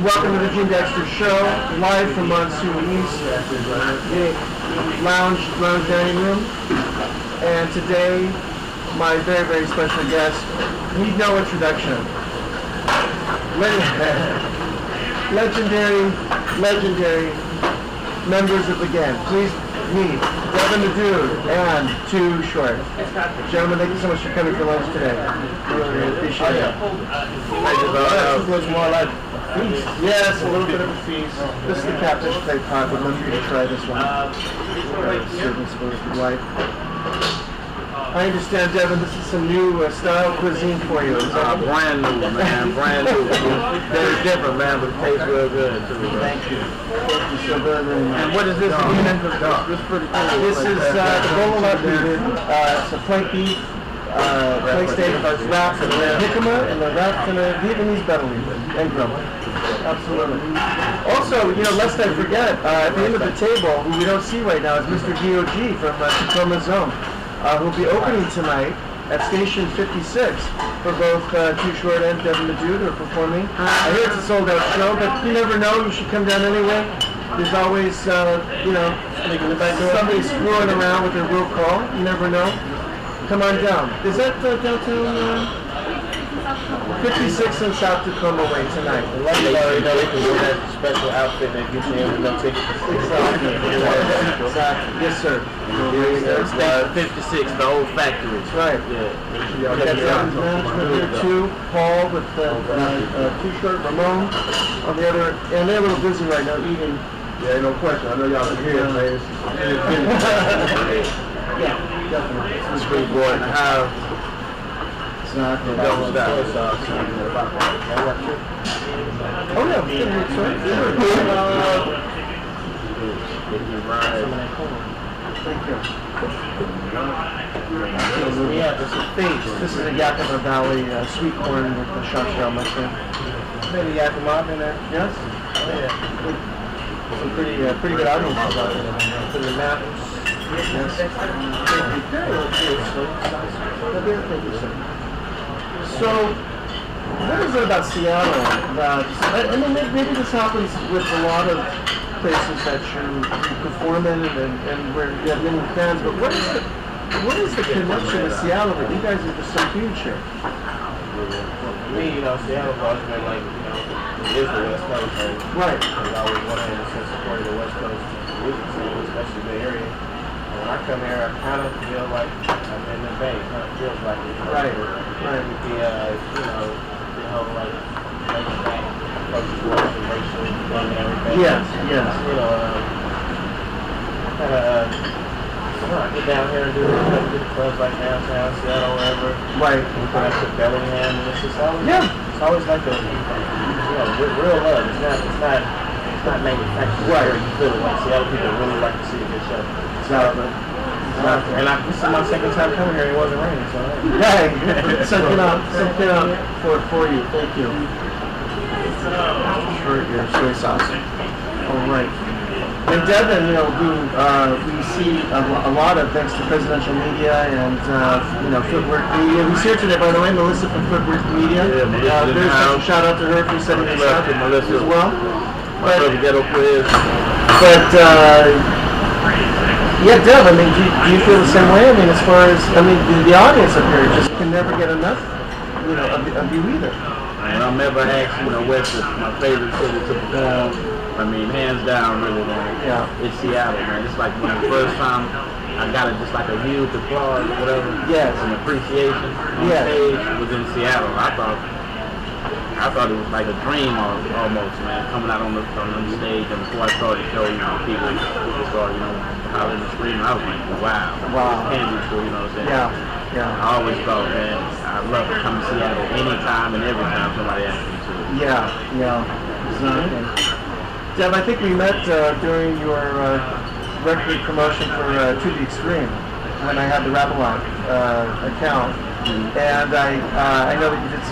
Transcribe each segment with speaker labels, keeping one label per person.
Speaker 1: Welcome to the Gene Dexter Show, live from Monsoon East, the lounge dining room. And today, my very, very special guest, need no introduction. Legendary members of the gang. Please meet Devin the Dude and Too Short. Gentlemen, thank you so much for coming for lunch today. Really appreciate it. This looks more like a feast. Yes, a little bit of a feast. This is the catfish plate pot. We'd love for you to try this one. Serving spoon if you'd like. I understand, Devin, this is some new style cuisine for you.
Speaker 2: Brand new, man. Brand new. Very different, man, but it tastes real good, too.
Speaker 1: Thank you. Thank you so very, very much.
Speaker 2: And what is this again? This is pretty cool.
Speaker 1: This is the bolo leopard. It's a flank beef, flank steak wrapped in jicama and they're wrapped in a Vietnamese belly and grilled. Absolutely. Also, lest I forget, at the end of the table, who we don't see right now, is Mr. D.O.G. from Tacoma Zone. Who'll be opening tonight at Station 56 for both Too Short and Devin the Dude who are performing. I hear it's a sold-out show, but you never know. You should come down anyway. There's always, somebody screwing around with their will call. You never know. Come on down. Is that downtown? 56 in South Tacoma way tonight.
Speaker 2: Lucky they can wear that special outfit that gets you in with no tickets.
Speaker 1: Exactly. Yes, sir.
Speaker 2: It's 56, the old factory.
Speaker 1: That's right.
Speaker 2: Yeah.
Speaker 1: Got management here too. Paul with Too Short, Ramon on the other, and they're a little busy right now eating.
Speaker 3: Yeah, no question. I know y'all can hear it, man.
Speaker 1: Yeah, definitely.
Speaker 2: Street boy in the house.
Speaker 1: Exactly.
Speaker 2: Double style.
Speaker 1: Oh yeah, we can sir. Thank you. Yeah, this is Face. This is a Yakima Valley sweet corn with the shell mushroom.
Speaker 2: Maybe Yakima in there.
Speaker 1: Yes? Oh yeah. Some pretty good audience out there. For the mountains. Yes. Thank you, sir. So, what is it about Seattle that, I mean, maybe this happens with a lot of places that you perform in and where you have many fans, but what is the connection with Seattle that you guys are just so huge here?
Speaker 2: Me, Seattle's always been like, it is the West Coast,
Speaker 1: right?
Speaker 2: Because I always 100% supported the West Coast music scene, especially the area. When I come here, I kind of feel like I'm in the Bay. It kind of feels like it.
Speaker 1: Right.
Speaker 2: With the, like, back, approach towards the racial thing and everything.
Speaker 1: Yes.
Speaker 2: I get down here and do clubs like downtown, Seattle, wherever.
Speaker 1: Right.
Speaker 2: We connect with Bellingham, and it's just always, it's always like a, real love. It's not manufactured.
Speaker 1: Right.
Speaker 2: You feel it. Like Seattle people really like to see a good show.
Speaker 1: Exactly.
Speaker 2: And this is my second time coming here. It wasn't raining, so.
Speaker 1: Hey, something up for you. Thank you. For your soy sauce. All right. And Devin, who we see a lot of thanks to presidential media and FootWork Media. Who's here today, by the way, Melissa from FootWork Media.
Speaker 2: Yeah,
Speaker 1: very special shout out to her for setting this up as well. Yeah, Dev, I mean, do you feel the same way? I mean, as far as, the audience up here just can never get enough, of you either.
Speaker 2: And I'm ever asked, what's my favorite city to perform, hands down, really, man.
Speaker 1: Yeah.
Speaker 2: It's Seattle, man. It's like when the first time I got just like a huge applause or whatever.
Speaker 1: Yes.
Speaker 2: An appreciation on stage was in Seattle. I thought it was like a dream almost, man, coming out on the stage. And before I started the show, people started, hollering and screaming. I was like, wow. Can't be true, what I'm saying?
Speaker 1: Yeah.
Speaker 2: I always thought, man, I'd love to come to Seattle anytime and every time somebody asks me to.
Speaker 1: Yeah, exactly. Dev, I think we met during your record promotion for To The Extreme when I had the Rap-A-Lot account. And I know that you did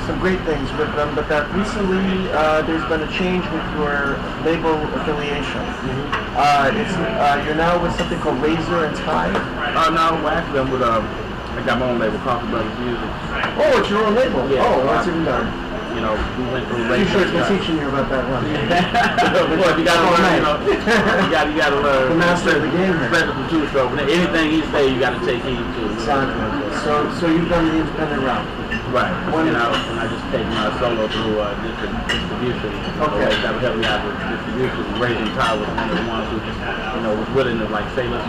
Speaker 1: some great things with them, but that recently there's been a change with your label affiliation. You're now with something called Razor and Tie.
Speaker 2: No, actually I got my own label, Coffee Brothers Music.
Speaker 1: Oh, it's your own label?
Speaker 2: Yeah.
Speaker 1: Oh, that's even better.
Speaker 2: you know, we went through
Speaker 1: You sure
Speaker 2: racing.
Speaker 1: been teaching you about that one.
Speaker 2: Well, you gotta learn, you know, you gotta learn.
Speaker 1: The master of the game here.
Speaker 2: Especially from two-stroke. Anything he say, you gotta take heed to.
Speaker 1: Exactly. So you've done the independent route.
Speaker 2: Right. And I just take my solo through distribution.
Speaker 1: Okay.
Speaker 2: So that would help me out with distribution. Raising Tide was one of the ones who just, you know, was willing to like say, let's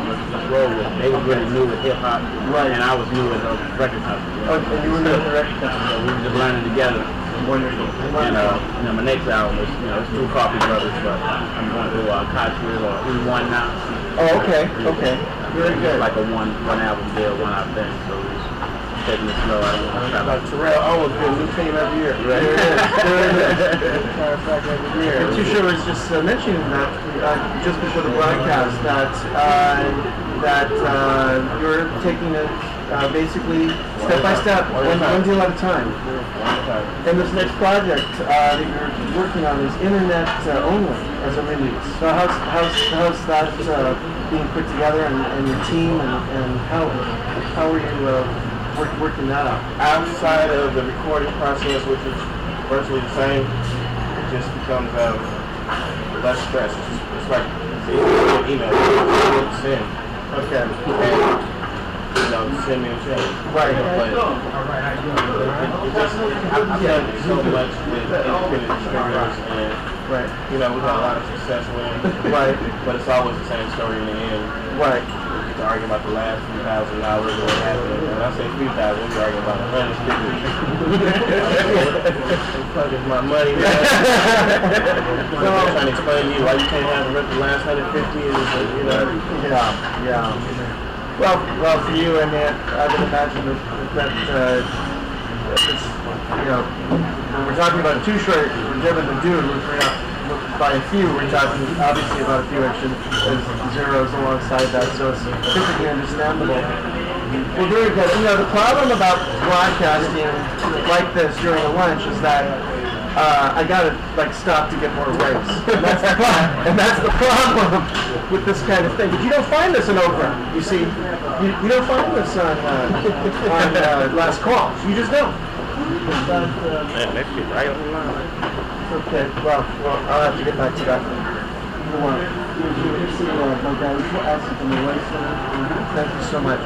Speaker 2: roll with it. They were really new with hip hop,
Speaker 1: right.
Speaker 2: And I was new with the record company.
Speaker 1: Oh, and you were new with the record company.
Speaker 2: So we were just learning together.
Speaker 1: Wonderful.
Speaker 2: And you know, my next album is, you know, it's through Coffee Brothers, but I'm going through Cotswold or E1 now.
Speaker 1: Oh, okay. Very good.
Speaker 2: Like a one album deal, one out thing. So taking it slow. I don't want to try
Speaker 3: Like Terrell Owens get a new team every year.
Speaker 1: There it is.
Speaker 3: Every year.
Speaker 1: And Tusha was just mentioning that just before the broadcast that you're taking it basically step by step, one deal at a time. And this next project that you're working on is internet only as a release. So how's that being put together and your team and how are you working that out?
Speaker 3: Outside of the recording process, which is virtually the same, it just becomes less stress. It's like an email. Send.
Speaker 1: Okay.
Speaker 3: And, you know, send me a check.
Speaker 1: Right.
Speaker 3: But I've done so much with independent distributors, and
Speaker 1: Right.
Speaker 3: you know, we've had a lot of success with them.
Speaker 1: Right.
Speaker 3: But it's always the same story in the end.
Speaker 1: Right.
Speaker 3: To argue about the last few $1,000 or what happened. When I say few thousand, we're arguing about $150. Fucking my money, man. So I'm trying to explain to you why you can't have the last 150 is, you know.
Speaker 1: Yeah. Well, for you, I mean, I would imagine that it's, you know, when we're talking about too short, we're Devin the dude, we're not, by a few, we're talking obviously about a few extra zeros alongside that, so it's perfectly understandable. Well, very good. You know, the problem about broadcasting like this during a lunch is that I gotta stop to get more rice. And that's the problem with this kind of thing. But you don't find this in Oprah. You see, you don't find this on Last Call. You just don't.
Speaker 2: Man, that shit right on the line.
Speaker 1: Okay. Well, I'll have to get back to that. Thank you so much.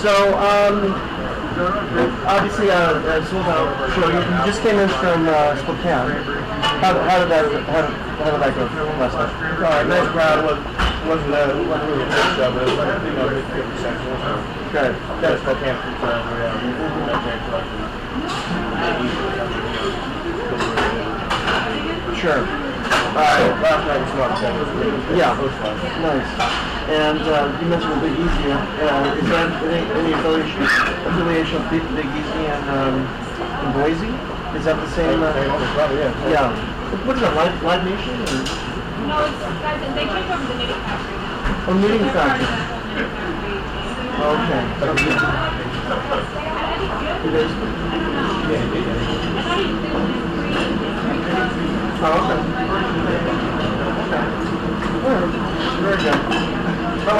Speaker 1: So, obviously, you just came in from Spokane. How did that go last night?
Speaker 3: Nice crowd. Wasn't really a big show, but it was like, you know, 50%.
Speaker 1: Good.
Speaker 3: Got Spokane a few times.
Speaker 1: Sure.
Speaker 3: Last night was smart.
Speaker 1: Yeah. Nice. And you mentioned Big Easy. Is there any affiliation with Big Easy in Boise? Is that the same?
Speaker 3: Probably, yeah.
Speaker 1: Yeah. What is it, Live Nation? Or?
Speaker 4: No, they came from the knitting factory now.
Speaker 1: Oh, knitting factory. Okay. It is. Oh, okay. Very good. I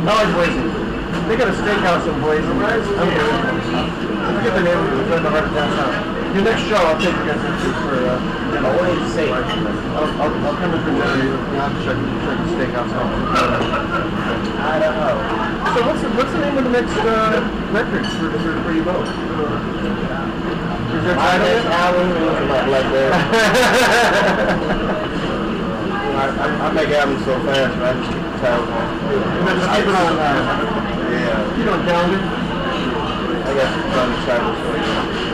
Speaker 1: like Boise. They got a steakhouse in Boise. I forget the name of it. It's right downtown. Your next show, I'll take you guys into for dinner. What do you say? I'll come in for dinner. You'll have to check the steakhouse out. I don't know. So what's the name of the next record for you both? Is there
Speaker 3: My next album is my Black Bear. I make albums so fast, man. I just keep the titles on.
Speaker 1: Just keep it on.
Speaker 3: Yeah.
Speaker 1: You don't calendar?
Speaker 3: I got some funny titles for you.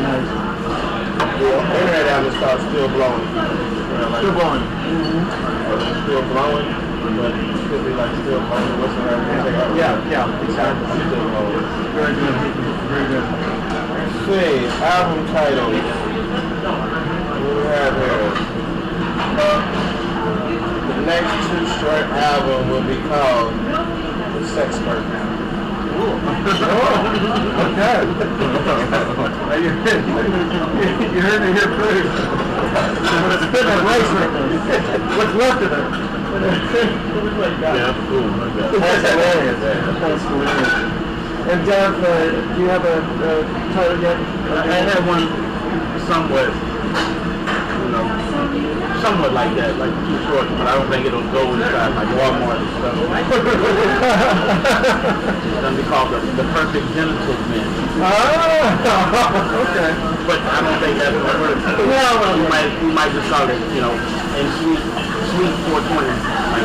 Speaker 1: Nice.
Speaker 3: The internet album is called Still Blowing.
Speaker 1: Still blowing.
Speaker 3: Still blowing, but it could be like still blowing. What's the right?
Speaker 1: Yeah, exactly.
Speaker 3: Still blowing.
Speaker 1: Very good. Very good.
Speaker 3: Let's see, album title. What do we have here? The next two-short album will be called The Sexpert.
Speaker 1: Okay. You heard it here first. It's been a race right now. What's left of it?
Speaker 2: Yeah, cool.
Speaker 1: That's hilarious. That's hilarious. And Dev, do you have a title yet?
Speaker 2: I had one somewhat, you know, somewhat like that, like too short, but I don't think it'll go inside like Walmart and stuff. It's gonna be called the perfect genital man.
Speaker 1: Oh, okay.
Speaker 2: But I don't think that's gonna work. We might just call it, you know, in sweet 420,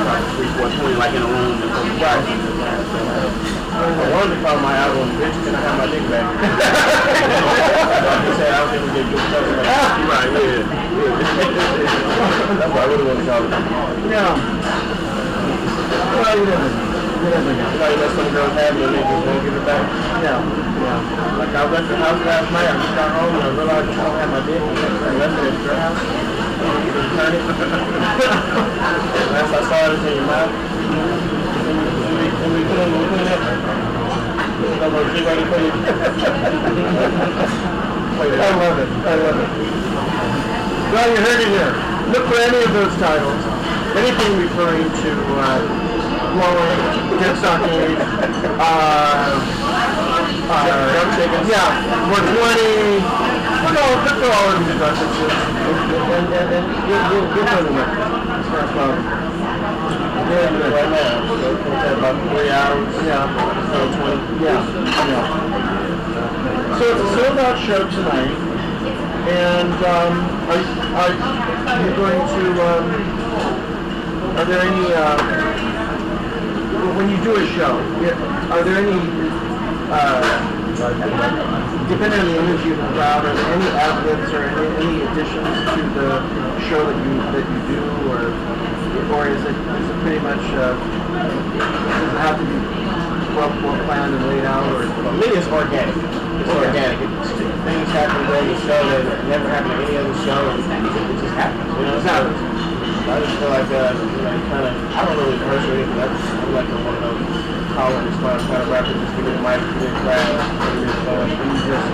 Speaker 2: like sweet 420, like in a room.
Speaker 3: Right. I wanted to call my album "Bitch, Can I Have My Dick Back?" Like you said, I don't think we get good stuff like that.
Speaker 2: Right, yeah.
Speaker 3: That's what I really want to call it.
Speaker 1: Yeah. Well, you never know. You
Speaker 3: let some girls have it and they just won't give it back.
Speaker 1: Yeah.
Speaker 3: Like I left the house last night, I just got home and I realized I don't have my dick. I left it at your house. Return it. Last I saw it in your mouth. And we put it up. I love it.
Speaker 1: Well, you heard it here. Look for any of those titles. Anything referring to blowing, dick sucking, yeah, 420. Look for all of these references. And you'll find them. It's not a problem.
Speaker 3: Right now, so it's about 3 hours.
Speaker 1: Yeah.
Speaker 3: 20.
Speaker 1: Yeah. So it's a sold-out show tonight, and are you going to? Are there any? When you do a show, are there any? Depending on the energy of the crowd, are there any ad-libs or any additions to the show that you do, or is it pretty much? Does it have to be well planned and laid out, or?
Speaker 3: For me, it's organic. It's organic. Things happen during the show that never happen at any other show, and it just happens. You know,
Speaker 1: it happens.
Speaker 3: I just feel like, I don't really rehearse or anything. I'm like one of those call and response kind of rappers. Just give me the mic, give me the crowd, give me the phone, and just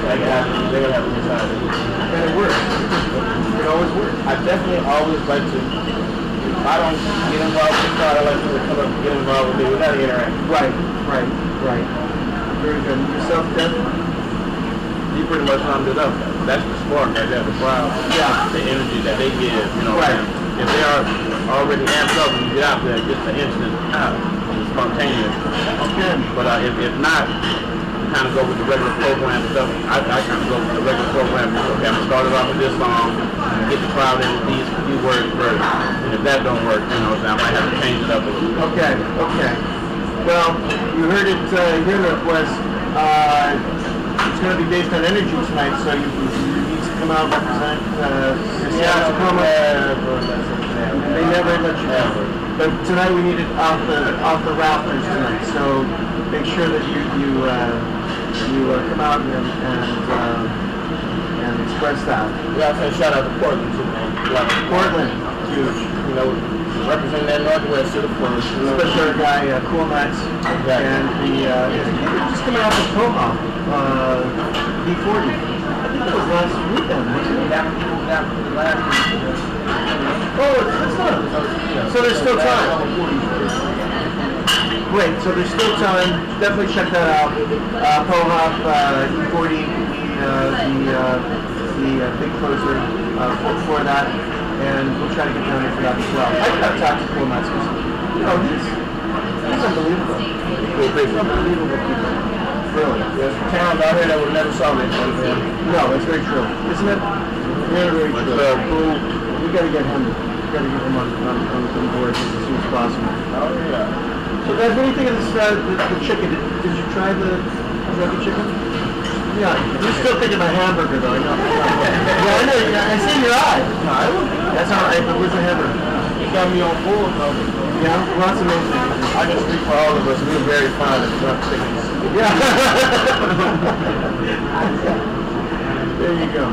Speaker 3: make it happen. They're gonna have a good time.
Speaker 1: And it works. It always works.
Speaker 3: I definitely always like to. If I don't get involved with the crowd, I like people to come up and get involved with me. We gotta interact.
Speaker 1: Right. Very good. Yourself, Devin?
Speaker 2: You pretty much summed it up. That's the spark right there, the crowd.
Speaker 1: Yeah.
Speaker 2: The energy that they give, you know.
Speaker 1: Right.
Speaker 2: If they are already amped up when you get out there, just an instant, spontaneous.
Speaker 1: Okay.
Speaker 2: But if not, kind of go with the regular program stuff. I kind of go with the regular program. Okay, I'm gonna start it off with this song, and get the crowd in with these few words first. And if that don't work, you know, so I might have to change it up a little bit.
Speaker 1: Okay. Well, you heard it here. It was. It's going to be based on energy tonight, so you need to come out and represent Tacoma. They never let you down. But tonight we need it off the rafters tonight. So make sure that you come out and express that.
Speaker 3: We also shout out to Portland too, man.
Speaker 1: Portland,
Speaker 3: huge. You know, representing that Northwest to the fullest.
Speaker 1: especially our guy Cool Nuts, and just coming off of Toho, B40. I think that was last weekend, wasn't it?
Speaker 3: That was the last weekend.
Speaker 1: Oh, it's not. So there's still time. Great, so there's still time. Definitely check that out. Pohop, E40, the big closer for that, and we'll try to get down there for that as well. I've talked to Cool Nuts. He's unbelievable. He's unbelievable people. Really.
Speaker 3: There's towns out here that would never saw this one, man.
Speaker 1: No, it's very true. Isn't it? Very true. Cool. We got to get him. We got to get him on board as soon as possible.
Speaker 3: Oh yeah.
Speaker 1: So guys, what do you think of this? The chicken? Did you try the chicken? Yeah. You're still thinking about hamburger, though. I know. Yeah, I know. I see in your eye.
Speaker 3: No, it was good.
Speaker 1: That's all right. But where's the hamburger?
Speaker 3: You got me on board, though.
Speaker 1: Yeah. Well, that's amazing.
Speaker 3: I can speak for all of us. We're very fond of drunk chickens.
Speaker 1: Yeah. There you go.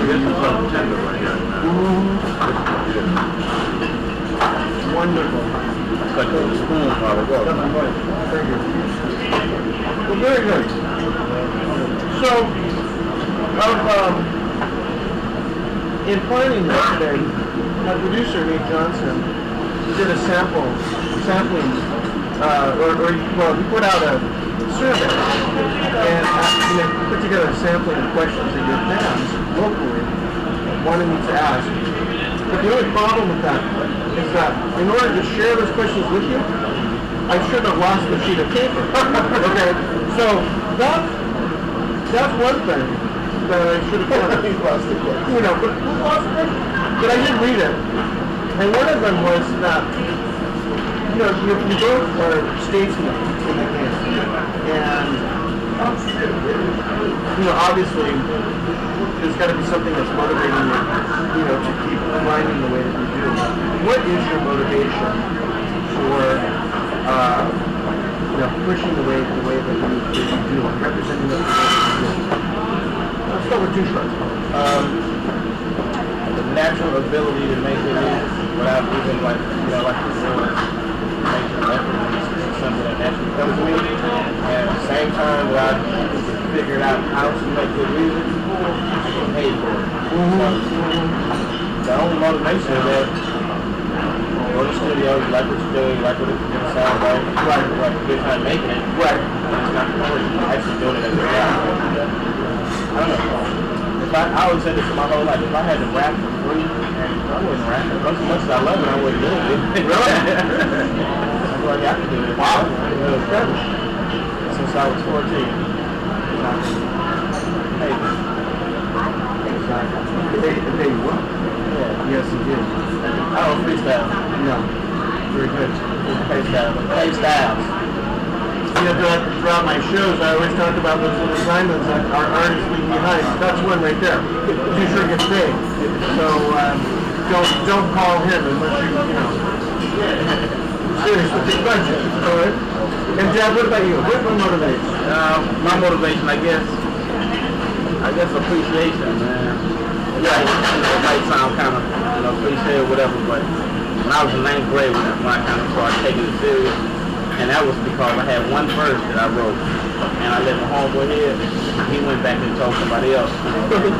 Speaker 2: This is something tender right here.
Speaker 1: Wonderful.
Speaker 2: Cut to the spoon while it goes.
Speaker 1: Very good. Well, very good. So, in planning this today, my producer, Nate Johnson, did a sampling, he put out a survey and put together a sampling of questions that your fans locally wanted me to ask. But the only problem with that is that in order to share those questions with you, I should have lost the sheet of paper. Okay, so that's one thing that I should have done. But I didn't read it. And one of them was that, you both are statesmen in the camp. And, obviously, there's got to be something that's motivating you, to keep climbing the way that you do. What is your motivation for, pushing the way that you do, representing the way that you do? Let's start with two shots.
Speaker 3: The natural ability to make it without even like the real making an effort is something that naturally comes to me. And at the same time that I figured out how to make good music, I get paid for it. So the only motivation is that go to the studio, you like what you're doing, you like what it's going to sound like, you like a good time making it. Right. And it's not important. You're actually doing it as a job. I don't know. I always said this for my whole life. If I had to rap for free, I wouldn't rap. As much as I love it, I wouldn't do it. Really? I'm like, I can do it. Wow. Since I was 14. Hey.
Speaker 1: They what? Yeah. Yes, you did.
Speaker 3: I don't freestyle.
Speaker 1: No. Very good.
Speaker 3: Play styles.
Speaker 1: Throughout my shows, I always talk about those little assignments that our artists leave behind. That's one right there. You sure get paid. So don't call him unless serious with the budget. All right. And Dad, what about you? What motivates?
Speaker 2: My motivation, I guess appreciation, man. It might sound kind of cliche or whatever, but when I was in 9th grade, when I kind of started taking it serious. And that was because I had one verse that I wrote, and I let my homeboy hear it. He went back and told somebody else.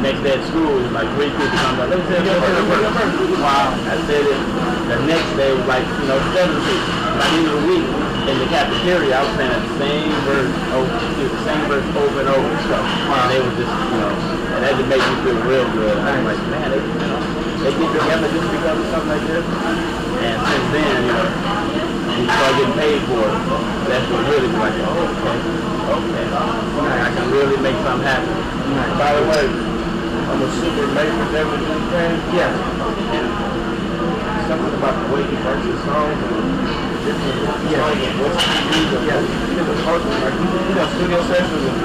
Speaker 2: Next day at school, like 3 people come up, let me say your verse. Wow. I said it. The next day was like, 7 people. By the end of the week, in the cafeteria, I was saying the same verse over and over. So, and they were just, and that just made me feel real good. I was like, man, they get together just because of something like this. And since then, you start getting paid for it. That's what really like, okay. I can really make something happen.
Speaker 3: By the way, I'm a super amazing Devin fan.
Speaker 1: Yes.
Speaker 3: And something about the way he writes his songs and what's studio sessions and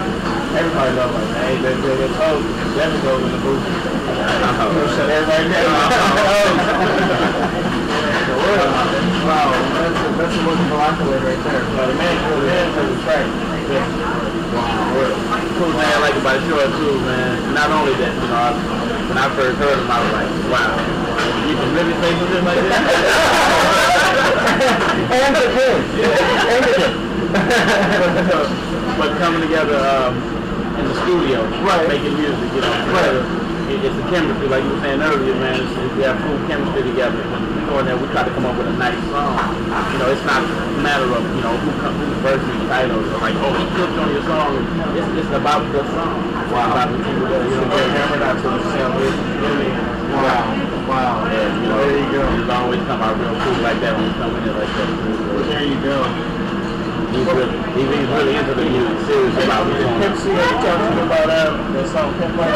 Speaker 3: everybody knows like, hey, they told Devin goes in the booth. Shut everybody down.
Speaker 1: Wow, that's a wonderful accolade right there.
Speaker 3: The man for the track.
Speaker 2: Cool thing I like about the show too, man. Not only that, when I first heard him, I was like, wow, you can really say something like that?
Speaker 1: And the kid.
Speaker 2: But coming together in the studio, making music, it's a chemistry, like you were saying earlier, man. We have full chemistry together. We try to come up with a nice song. It's not a matter of who's versing the title. Or like, he clicked on your song. It's about the song. Wow. About the people that hammered out to the sound.
Speaker 1: Wow.
Speaker 2: And,
Speaker 1: there you go.
Speaker 2: It's always come out real cool like that when you come in like that.
Speaker 1: There you go.
Speaker 2: He's really into the music, serious about it.
Speaker 3: Pimp C, you talking about that song Pimp Like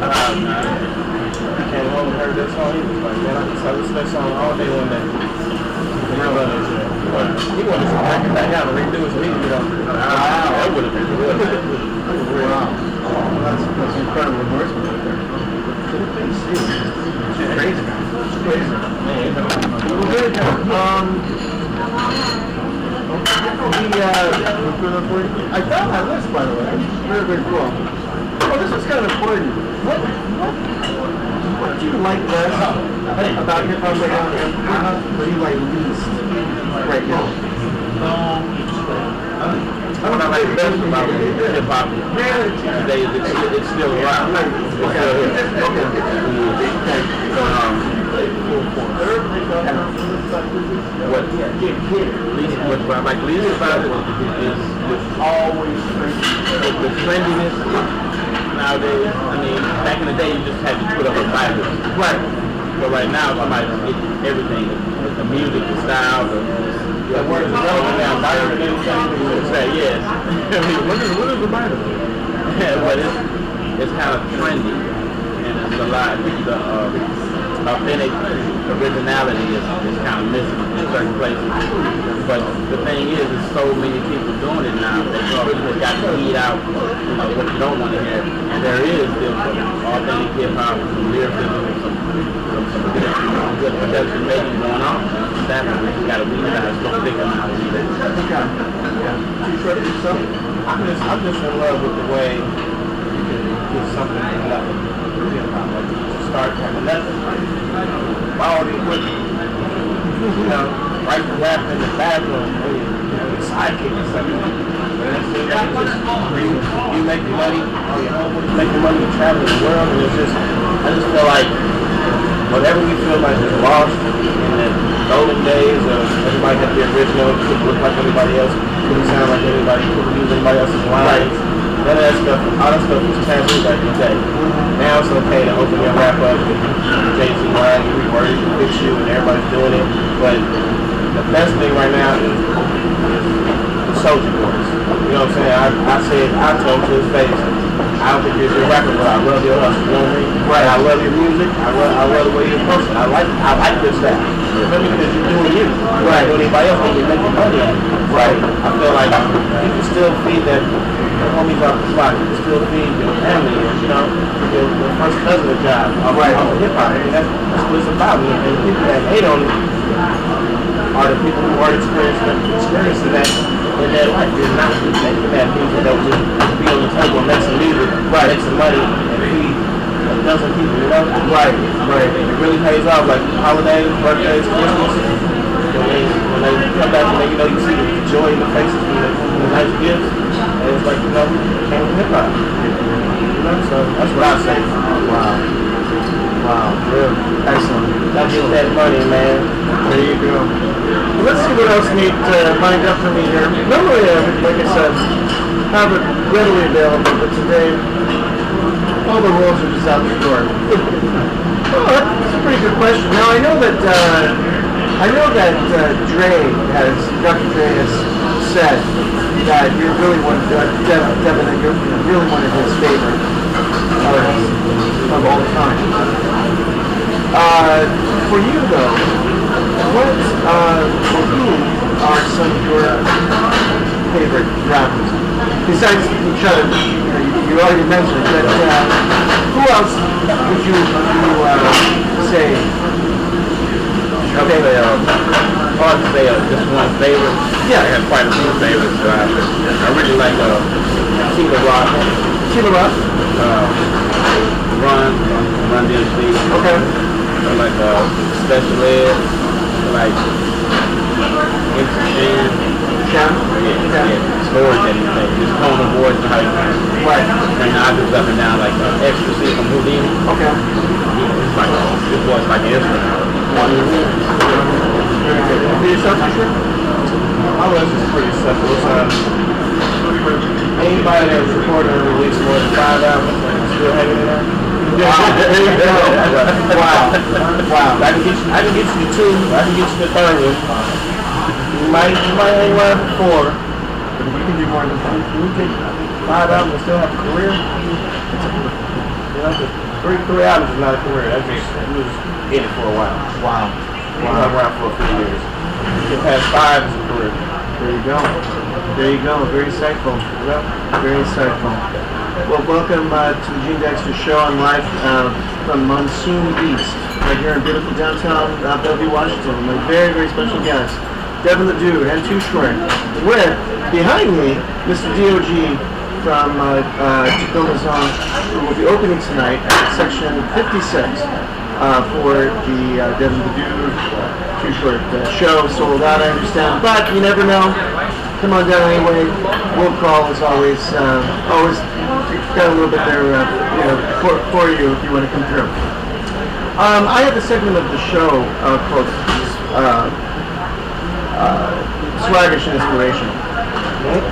Speaker 3: I came home and heard that song. He was like, man, I listened to that song all day one day. He wanted to back it back out and redo it so he could get on.
Speaker 2: Wow, that would have been real nice.
Speaker 1: Wow. That's incredible endorsement right there. It's crazy. It's crazy. Well, good. I found that list, by the way. Very, very cool. Oh, this is kind of important. What do you like best about hip-hop right now? What do you like least right now?
Speaker 2: what I like best about hip hop today is it's still around. It's still here. What I like least about it is always the trendiness nowadays. I mean, back in the day, you just had to put up a Bible. Right. But right now, somebody's getting everything. The music, the style, the words are relevant now. Bible and everything. Say yes. I mean, what is the Bible? Yeah, but it's kind of trendy, and it's a lot. The authentic originality is kind of missing in certain places. But the thing is, there's so many people doing it now that people got to weed out what you don't want to hear. And there is still some authentic hip hop, some lyricism, some good production making going on. That's what we got to weed out. It's going to pick them out.
Speaker 3: I'm just in love with the way you can get something from nothing. Like to start from nothing. All the equipment. Right to rap in the bathroom, the sidekick or something. You make the money, you make the money to travel the world, and I just feel like whatever we feel like is lost in the golden days of everybody had the original, couldn't look like anybody else, couldn't sound like anybody, couldn't use anybody else's lines. None of that stuff, all that stuff was taboo back in the day. Now it's okay to open your rap up with Jay-Z line, you reword it, you fix you, and everybody's doing it. But the best thing right now is the Soulja Boys. You know what I'm saying? I told him to his face, I don't think you're a rapper, but I love your hustle. You know what I mean? Right. I love your music. I love the way you're posting. I like this stuff. Because you're doing you. Right. Doing anybody else, you're making money at it. Right. I feel like you can still feed that homies off the spot. You can still feed your family, your first cousin a job. Right. On hip hop. I mean, that's what it's about. And the people that hate on it are the people who aren't experiencing that in their life. They're not making that music that will just be on the table and make some music, make some money, and feed a dozen people, Right. It really pays off, like holidays, birthdays, Christmas. When they come back and you see the joy in the faces from the nice gifts, and it's like, came from hip hop. So that's what I say. Wow, real excellent. That's just that money, man.
Speaker 1: There you go. Well, let's see what else neat lined up for me here. Normally, like I said, have it readily available, but today, all the rules are just out the door. Oh, that's a pretty good question. Now, I know that Dr. Dre has said that you're really Devin, that you're really one of his favorite artists of all time. For you though, who are some of your favorite rappers? Besides each other, you already mentioned it, but who else would you say?
Speaker 2: Okay, hard to say just one favorite. Yeah, I have quite a few favorites. I really like Tila Rock. Run DMC. Okay. I like Special Ed. I like Ustream. Yeah. Storytelling thing. Just tone of voice and how you bring the objects up and down like ecstasy from Houdini. Okay. It's like this voice like an instrument.
Speaker 1: For yourself, sure?
Speaker 3: My list is pretty simple. Anybody that's recorded or released more than 5 albums still hanging in there?
Speaker 1: Wow. There you go. Wow.
Speaker 3: I can get you to 2. I can get you to 3rd one. You might hang around for 4. But if you can do more than 5, can you get 5 albums and still have a career? Three albums is not a career. That's just you was in it for a while.
Speaker 1: Wow.
Speaker 3: You hung around for a few years. You get past 5 is a career.
Speaker 1: There you go. Very insightful. Yep. Very insightful. Well, welcome to the Gene Dexter Show on live from Monsoon East, right here in beautiful downtown Bellevue, Washington. My very, very special guest, Devin the Dude, and Too Short. With, behind me, Mr. D.O.G. from Tacoma Zone, who will be opening tonight at section 56 for the Devin the Dude Too Short show. Sold out, I understand, but you never know. come on down anyway. We'll call as always. Always got a little bit there, for you if you want to come through. I have a segment of the show called Swaggish and Inspirational.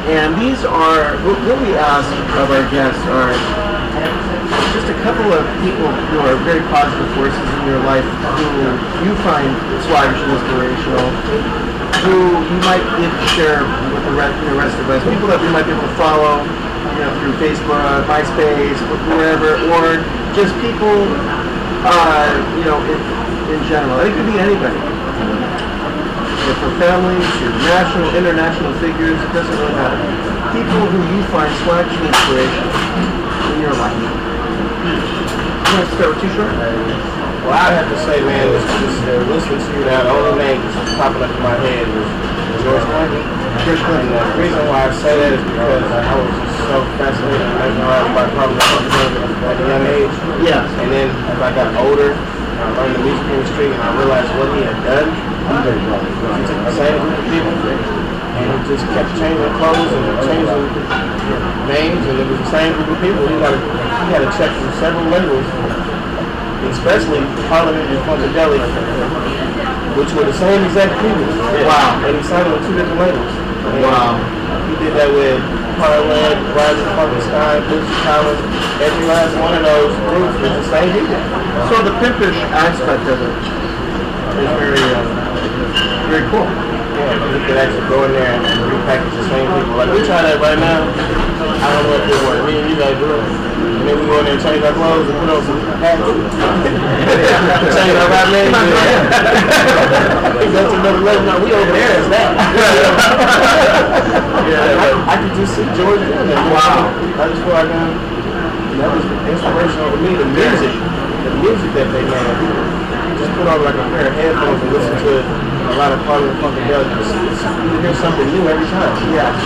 Speaker 1: And these are, what we ask of our guests are just a couple of people who are very positive forces in your life who you find swaggish and inspirational, who you might be able to share with the rest of us, people that we might be able to follow, through Facebook, MySpace, wherever, or just people, in general. It could be anybody. From families to national, international figures, it doesn't really matter. People who you find swaggish and inspirational in your life. You want to start with you, Short?
Speaker 3: Well, I have to say, man, listening to you now, the only name that's popping up in my head is George Clinton. And the reason why I say that is because I was just so fascinated and mesmerized by probably at a young age.
Speaker 1: Yes.
Speaker 3: And then as I got older, I learned the music industry and I realized what he had done. He took the same group of people and he just kept changing clothes and changing names, and it was the same group of people. He had to check from several labels, especially Parliament and Funkadelic, which were the same exact people.
Speaker 1: Wow.
Speaker 3: And he signed with 2 different labels. And
Speaker 1: wow.
Speaker 3: He did that with Parliament, Rising Funkenstein, Bootsy Collins. Every last one of those groups was the same people.
Speaker 1: So the pimpish aspect of it is very cool.
Speaker 3: Yeah, you could actually go in there and repackage the same people. Like, we try that right now. I don't know if it works. Me and you guys do it. And then we go in there and change our clothes and put on some hats. Change our rap names. That's another level. Now, we over there is that. I could just see George doing that. Wow. I just feel like that was inspirational to me. The music that they made. Just put on like a pair of headphones and listen to a lot of Parliament Funkadelic. You hear something new every time.
Speaker 1: Yes.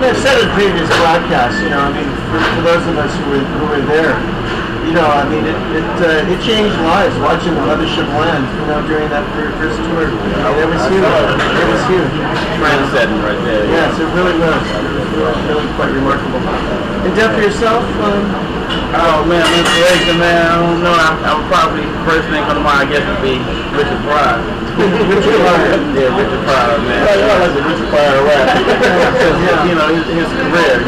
Speaker 1: I've said in previous broadcasts, for those of us who were there, it changed lives watching the Mothership land, during that first tour. It was huge. It was huge.
Speaker 2: Trendsetting right there.
Speaker 1: Yes, it really was. It was really quite remarkable. And Dev, for yourself?
Speaker 2: Oh man, inspiration, man. I don't know. I would probably first thing come to mind, I guess, would be Richard Pryor.
Speaker 1: Richard Pryor.
Speaker 2: Yeah, Richard Pryor, man.
Speaker 3: I like the Richard Pryor rap.
Speaker 2: His career,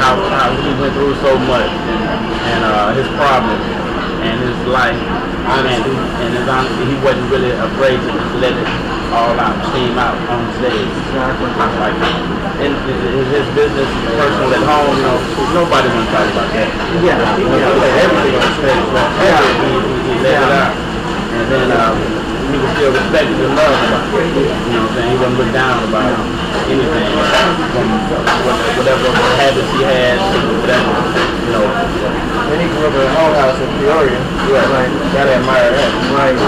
Speaker 2: how he went through so much, and his problems, and his life, and his honesty. He wasn't really afraid to just let it all out, steam out on stage.
Speaker 1: Exactly.
Speaker 2: Like, in his business, personal at home, nobody want to talk about that.
Speaker 1: Yeah.
Speaker 2: He let everything on stage. He let it out. And then he was still respected and loved about it. You know what I'm saying? He wasn't looked down about anything. From whatever habits he had, whatever,
Speaker 3: Then he grew up in a whole house in Peoria. Yeah, right. Gotta admire that.
Speaker 1: Right.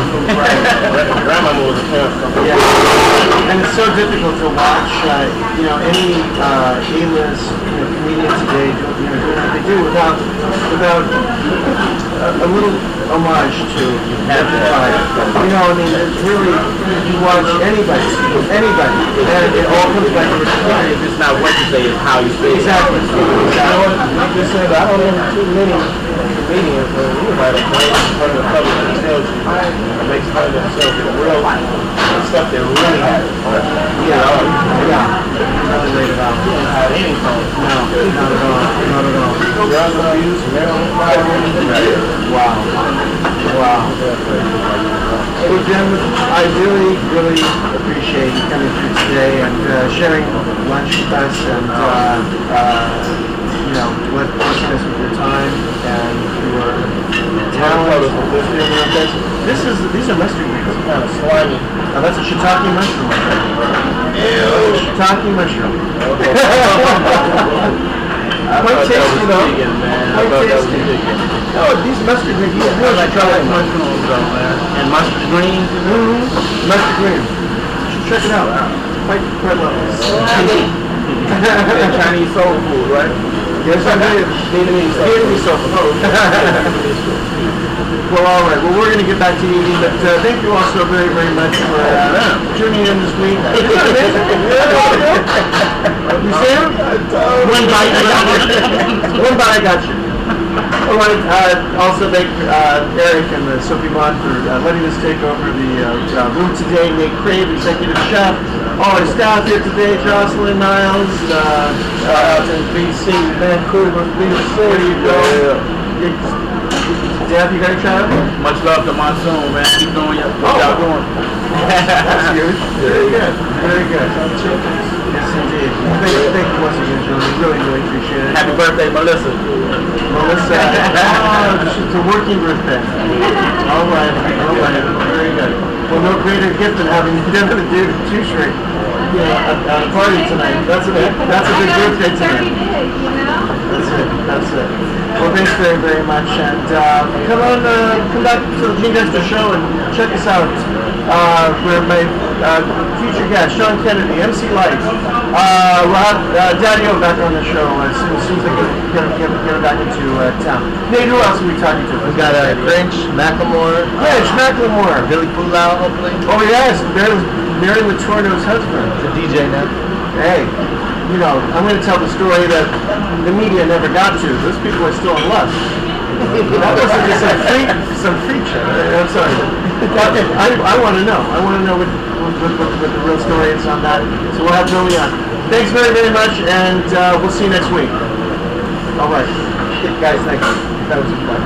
Speaker 3: Grandmama was a pimp.
Speaker 1: Yeah. And it's so difficult to watch, any A-list comedian today doing what they do without a little homage to Pryor. It's really, you watch anybody, and it all comes back to Richard Pryor.
Speaker 2: It's just not what you say, it's how you say it.
Speaker 1: Exactly.
Speaker 3: You just said, I don't know too many comedians or anybody that makes fun of the public themselves, makes fun of themselves in real life. Stuff that really happens.
Speaker 1: Yeah. Really laid it out.
Speaker 3: You don't have anything.
Speaker 1: No, not at all. Not at all.
Speaker 3: Drug abuse, marijuana problem.
Speaker 1: Wow. Well, Jim, I really appreciate you coming through today and sharing lunch with us and blessing us with your time and your talent. These are mustard greens.
Speaker 3: Kind of slimy.
Speaker 1: Now that's a shiitake mushroom.
Speaker 3: Ew.
Speaker 1: Shiitake mushroom. Quite tasty though. Quite tasty. Oh, these mustard greens, you really try like mushrooms though, man.
Speaker 2: And mustard greens.
Speaker 1: Mustard greens. You should check it out. Quite lovely.
Speaker 2: Chinese soul food, right?
Speaker 1: Yes, I did.
Speaker 3: Vietnamese soul food.
Speaker 1: Well, all right. Well, we're going to get back to eating, but thank you all so very, very much for tuning in this week. Isn't that amazing? You see him? One bite, I got you. I want to also thank Eric and Sophie Mon for letting us take over the room today. Nate Crave, executive chef. All our staff here today, Jocelyn Niles, out in BC, Vancouver, BC. There you go. Dev, you got a child?
Speaker 2: Much love to Monsoon, man. Keep doing what y'all doing.
Speaker 1: That's huge. Very good. Very good. Yes, indeed. Thank you once again, Julie. Really, really appreciate it.
Speaker 2: Happy birthday, Melissa.
Speaker 1: Melissa. It's a working birthday. All right. Very good. Well, no greater gift than having Devin and David Tushrey at a party tonight. That's a big birthday tonight. That's it. Well, thanks very, very much. And come back to the Gene Dexter show and check us out. Where my future guest, Sean Kennedy, MC Light. We'll have Daddy O back on the show as soon as they get her back into town. Nate, who else are we talking to?
Speaker 3: We've got Grinch, Macklemore.
Speaker 1: Grinch, Macklemore.
Speaker 3: Billy Pulau, hopefully.
Speaker 1: Oh, yes. Mary Latorno's husband.
Speaker 3: The DJ now.
Speaker 1: Hey, you know, I'm going to tell the story that the media never got to. Those people are still in love. That wasn't just some freak show. I'm sorry. I want to know. I want to know what the real story is on that. So we'll have Billy on. Thanks very, very much, and we'll see you next week. All right.
Speaker 3: Guys, thanks. That was fun.